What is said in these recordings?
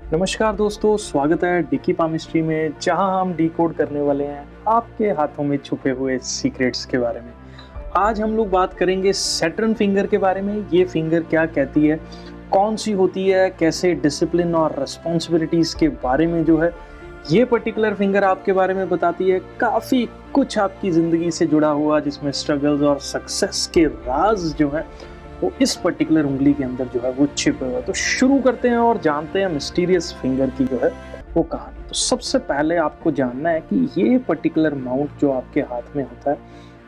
नमस्कार दोस्तों, स्वागत है डिकी पामिस्ट्री में, जहां हम डिकोड करने वाले हैं आपके हाथों में छुपे हुए सीक्रेट्स के बारे में। आज हम लोग बात करेंगे सैटर्न फिंगर के बारे में। ये फिंगर क्या कहती है, कौन सी होती है, कैसे डिसिप्लिन और रिस्पॉन्सिबिलिटीज के बारे में जो है ये पर्टिकुलर फिंगर आपके बारे में बताती है। काफ़ी कुछ आपकी ज़िंदगी से जुड़ा हुआ, जिसमें स्ट्रगल्स और सक्सेस के राज जो है वो इस पर्टिकुलर उंगली के अंदर जो है वो छिपे हुए हैं। तो शुरू करते हैं और जानते हैं मिस्टीरियस फिंगर की जो है वो कहानी। तो सबसे पहले आपको जानना है कि ये पर्टिकुलर माउंट जो आपके हाथ में होता है,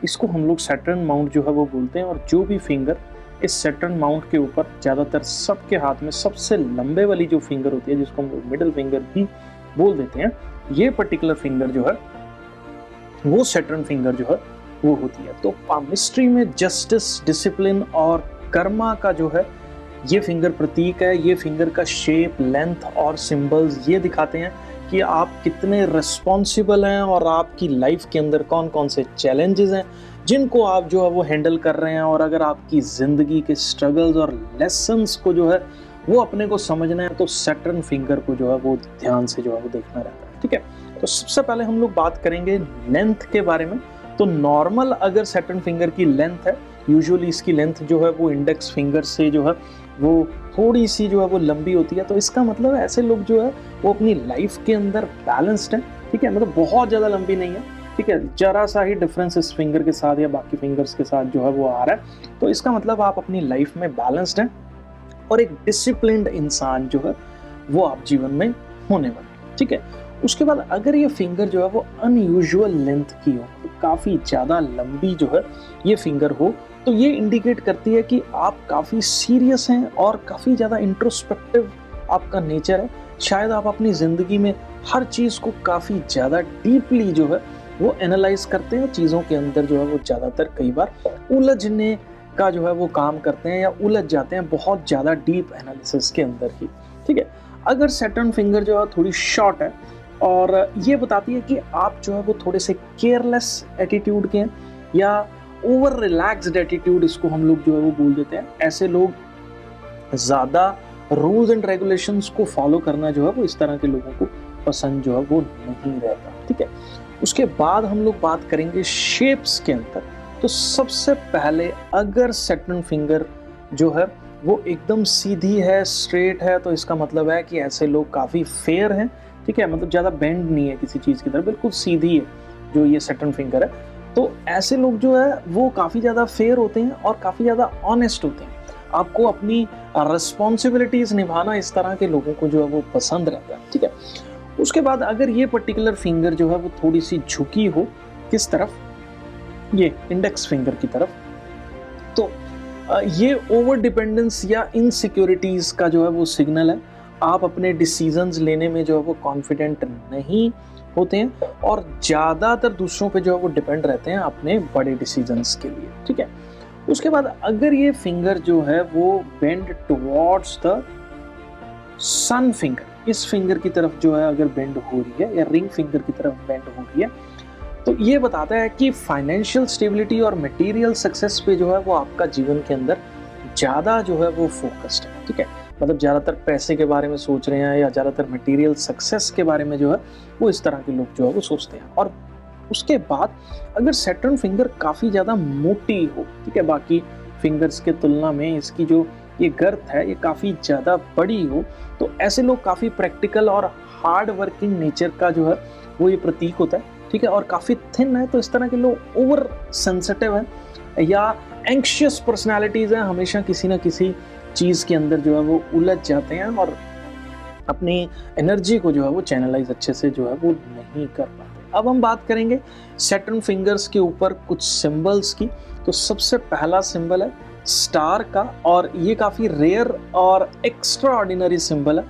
इसको हम लोग सैटर्न माउंट जो है वो बोलते हैं। और जो भी फिंगर इस सैटर्न माउंट के ऊपर, ज़्यादातर सबके हाथ में सबसे लंबे वाली जो फिंगर होती है, जिसको हम लोग मिडिल फिंगर भी बोल देते हैं, ये पर्टिकुलर फिंगर जो है वो सैटर्न फिंगर जो है वो होती है। तो पामिस्ट्री में जस्टिस, डिसिप्लिन और कर्मा का जो है ये फिंगर प्रतीक है। ये फिंगर का शेप, लेंथ और सिंबल्स ये दिखाते हैं कि आप कितने रिस्पॉन्सिबल हैं और आपकी लाइफ के अंदर कौन कौन से चैलेंजेस हैं जिनको आप जो है वो हैंडल कर रहे हैं। और अगर आपकी ज़िंदगी के स्ट्रगल्स और लेसन्स को जो है वो अपने को समझना है, तो सैटर्न फिंगर को जो है वो ध्यान से जो है वो देखना रहता है। ठीक है, तो सबसे पहले हम लोग बात करेंगे लेंथ के बारे में। तो नॉर्मल अगर सैटर्न फिंगर की लेंथ है, यूजुअली इसकी लेंथ जो है वो इंडेक्स फिंगर से जो है वो थोड़ी सी जो है वो लंबी होती है। तो इसका मतलब ऐसे लोग जो है वो अपनी लाइफ के अंदर बैलेंस्ड है। ठीक है, मतलब बहुत ज़्यादा लंबी नहीं है। ठीक है, जरा सा ही डिफरेंस इस फिंगर के साथ या बाकी फिंगर्स के साथ जो है वो आ रहा है। तो इसका मतलब आप अपनी लाइफ में बैलेंस्ड हैं और एक डिसिप्लिन्ड इंसान जो है वो आप जीवन में होने वाले। ठीक है, उसके बाद अगर ये फिंगर जो है वो अनयूजुअल लेंथ की हो, तो काफ़ी ज़्यादा लंबी जो है ये फिंगर हो, तो ये इंडिकेट करती है कि आप काफ़ी सीरियस हैं और काफ़ी ज़्यादा इंट्रोस्पेक्टिव आपका नेचर है। शायद आप अपनी ज़िंदगी में हर चीज़ को काफ़ी ज़्यादा डीपली जो है वो एनालाइज करते हैं। चीज़ों के अंदर जो है वो ज़्यादातर कई बार उलझने का जो है वो काम करते हैं या उलझ जाते हैं बहुत ज़्यादा डीप एनालिसिस के अंदर ही। ठीक है, अगर सैटर्न फिंगर जो है थोड़ी शॉर्ट है और ये बताती है कि आप जो है वो थोड़े से केयरलेस एटीट्यूड के हैं या ओवर रिलैक्स्ड एटीट्यूड, इसको हम लोग जो है वो बोल देते हैं। ऐसे लोग ज़्यादा रूल्स एंड रेगुलेशंस को फॉलो करना जो है वो इस तरह के लोगों को पसंद जो है वो नहीं रहता। ठीक है, उसके बाद हम लोग बात करेंगे शेप्स के अंदर। तो सबसे पहले अगर सैटर्न फिंगर जो है वो एकदम सीधी है, स्ट्रेट है, तो इसका मतलब है कि ऐसे लोग काफ़ी फेयर हैं। ठीक है, मतलब ज़्यादा बेंड नहीं है किसी चीज़ की तरफ, बिल्कुल सीधी है जो ये सैटर्न फिंगर है। तो ऐसे लोग जो है वो काफ़ी ज़्यादा फेयर होते हैं और काफ़ी ज़्यादा ऑनेस्ट होते हैं। आपको अपनी रिस्पॉन्सिबिलिटीज़ निभाना इस तरह के लोगों को जो है वो पसंद रहता है। ठीक है, उसके बाद अगर ये पर्टिकुलर फिंगर जो है वो थोड़ी सी झुकी हो, किस तरफ, ये इंडेक्स फिंगर की तरफ, तो ये ओवर डिपेंडेंस या इनसिक्योरिटीज़ का जो है वो सिग्नल है। आप अपने डिसीजंस लेने में जो है वो कॉन्फिडेंट नहीं होते हैं और ज़्यादातर दूसरों पे जो है वो डिपेंड रहते हैं अपने बड़े डिसीजंस के लिए। ठीक है, उसके बाद अगर ये फिंगर जो है वो bend towards the sun finger, इस फिंगर की तरफ जो है अगर बेंड हो रही है या रिंग फिंगर की तरफ बेंड हो रही है, तो ये बताता है कि फाइनेंशियल स्टेबिलिटी और मटेरियल सक्सेस पे जो है वो आपका जीवन के अंदर ज़्यादा जो है वो फोकस्ड है। ठीक है, मतलब ज़्यादातर पैसे के बारे में सोच रहे हैं या ज़्यादातर मटेरियल सक्सेस के बारे में जो है वो इस तरह के लोग जो है वो सोचते हैं। और उसके बाद अगर सैटर्न फिंगर काफ़ी ज़्यादा मोटी हो, ठीक है, बाकी फिंगर्स के तुलना में इसकी जो ये गर्थ है ये काफ़ी ज़्यादा बड़ी हो, तो ऐसे लोग काफ़ी प्रैक्टिकल और हार्ड वर्किंग नेचर का जो है वो ये प्रतीक होता है। ठीक है, और काफ़ी थिन है, तो इस तरह के लोग ओवर सेंसिटिव हैं या एंक्शियस पर्सनैलिटीज़ हैं, हमेशा किसी ना किसी चीज़ के अंदर जो है वो उलझ जाते हैं और अपनी एनर्जी को जो है वो चैनलाइज अच्छे से जो है वो नहीं कर पाते। अब हम बात करेंगे सैटर्न फिंगर्स के ऊपर कुछ सिंबल्स की। तो सबसे पहला सिंबल है स्टार का, और ये काफ़ी रेयर और एक्स्ट्रा ऑर्डिनरी सिंबल है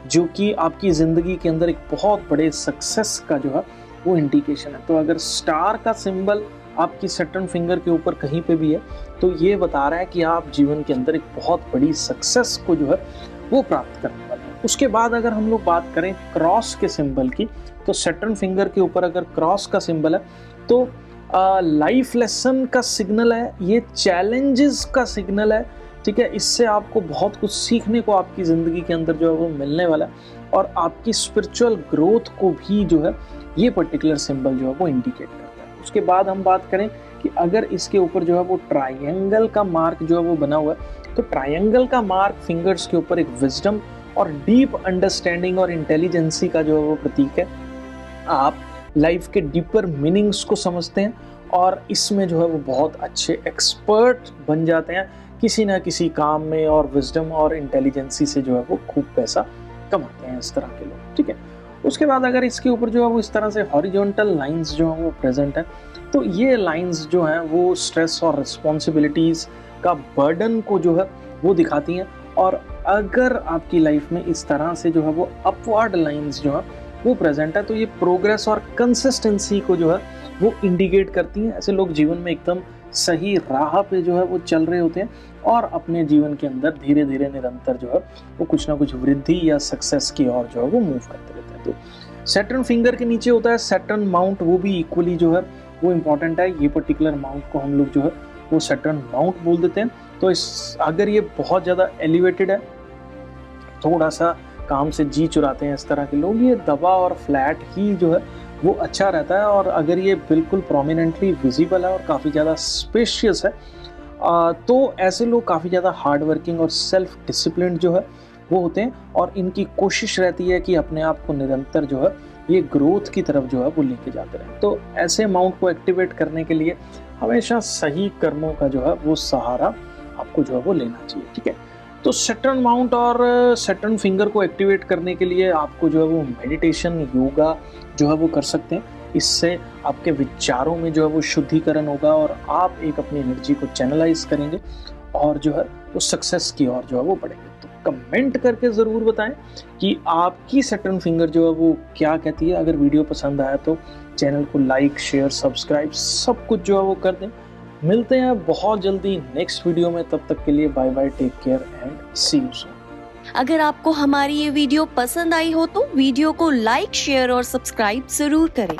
जो कि आपकी ज़िंदगी के अंदर एक बहुत बड़े सक्सेस का जो है वो इंडिकेशन है। तो अगर स्टार का सिंबल आपकी सैटर्न फिंगर के ऊपर कहीं पे भी है, तो ये बता रहा है कि आप जीवन के अंदर एक बहुत बड़ी सक्सेस को जो है वो प्राप्त करने वाले हैं। उसके बाद अगर हम लोग बात करें क्रॉस के सिंबल की, तो सैटर्न फिंगर के ऊपर अगर क्रॉस का सिंबल है तो लाइफ लेसन का सिग्नल है, ये चैलेंजेस का सिग्नल है। ठीक है, इससे आपको बहुत कुछ सीखने को आपकी ज़िंदगी के अंदर जो है वो मिलने वाला है। और आपकी स्पिरिचुअल ग्रोथ को भी जो है ये पर्टिकुलर सिंबल जो है वो इंडिकेट करता है। उसके बाद हम बात करें कि अगर इसके ऊपर जो है वो ट्रायंगल का मार्क जो है वो बना हुआ है, तो ट्रायंगल का मार्क फिंगर्स के ऊपर एक विजडम और डीप अंडरस्टैंडिंग और इंटेलिजेंसी का जो है वो प्रतीक है। आप लाइफ के डीपर मीनिंग्स को समझते हैं और इसमें जो है वो बहुत अच्छे एक्सपर्ट बन जाते हैं किसी ना किसी काम में, और विजडम और इंटेलिजेंसी से जो है वो खूब पैसा कमाते हैं इस तरह के लोग, ठीक है। उसके बाद अगर इसके ऊपर जो है वो इस तरह से हॉरिजॉन्टल लाइंस जो है वो प्रेजेंट है, तो ये लाइंस जो हैं वो स्ट्रेस और रिस्पॉन्सिबिलिटीज़ का बर्डन को जो है वो दिखाती हैं। और अगर आपकी लाइफ में इस तरह से जो है वो अपवर्ड लाइंस जो है वो प्रेजेंट है, तो ये प्रोग्रेस और कंसिस्टेंसी को जो है वो इंडिकेट करती हैं। ऐसे लोग जीवन में एकदम सही राह पे जो है वो चल रहे होते हैं और अपने जीवन के अंदर धीरे धीरे निरंतर जो है वो कुछ ना कुछ वृद्धि या सक्सेस की ओर जो है वो मूव करते रहते हैं। तो सैटर्न फिंगर के नीचे होता है सैटर्न माउंट, वो भी इक्वली जो है वो इम्पॉर्टेंट है। ये पर्टिकुलर माउंट को हम लोग जो है वो सैटर्न माउंट बोल देते हैं। तो इस अगर ये बहुत ज़्यादा एलिवेटेड है, थोड़ा सा काम से जी चुराते हैं इस तरह के लोग, ये दबा और फ्लैट ही जो है वो अच्छा रहता है। और अगर ये बिल्कुल प्रोमिनेंटली विजिबल है और काफ़ी ज़्यादा स्पेशियस है, तो ऐसे लोग काफ़ी ज़्यादा हार्ड वर्किंग और सेल्फ डिसिप्लिन जो है वो होते हैं, और इनकी कोशिश रहती है कि अपने आप को निरंतर जो है ये ग्रोथ की तरफ जो है वो लेके जाते रहें। तो ऐसे माउंट को एक्टिवेट करने के लिए हमेशा सही कर्मों का जो है वो सहारा आपको जो है वो लेना चाहिए, ठीक है। तो सैटर्न माउंट और सैटर्न फिंगर को एक्टिवेट करने के लिए आपको जो है वो मेडिटेशन, योगा जो है वो कर सकते हैं। इससे आपके विचारों में जो है वो शुद्धिकरण होगा और आप एक अपनी एनर्जी को चैनलाइज करेंगे और जो है वो सक्सेस की ओर जो है वो बढ़ेंगे। तो कमेंट करके ज़रूर बताएं कि आपकी सैटर्न फिंगर जो है वो क्या कहती है। अगर वीडियो पसंद आया तो चैनल को लाइक, शेयर, सब्सक्राइब सब कुछ जो है वो कर दें। मिलते हैं बहुत जल्दी नेक्स्ट वीडियो में, तब तक के लिए bye bye, take care and see you soon. अगर आपको हमारी ये वीडियो पसंद आई हो तो वीडियो को लाइक, शेयर और सब्सक्राइब जरूर करें।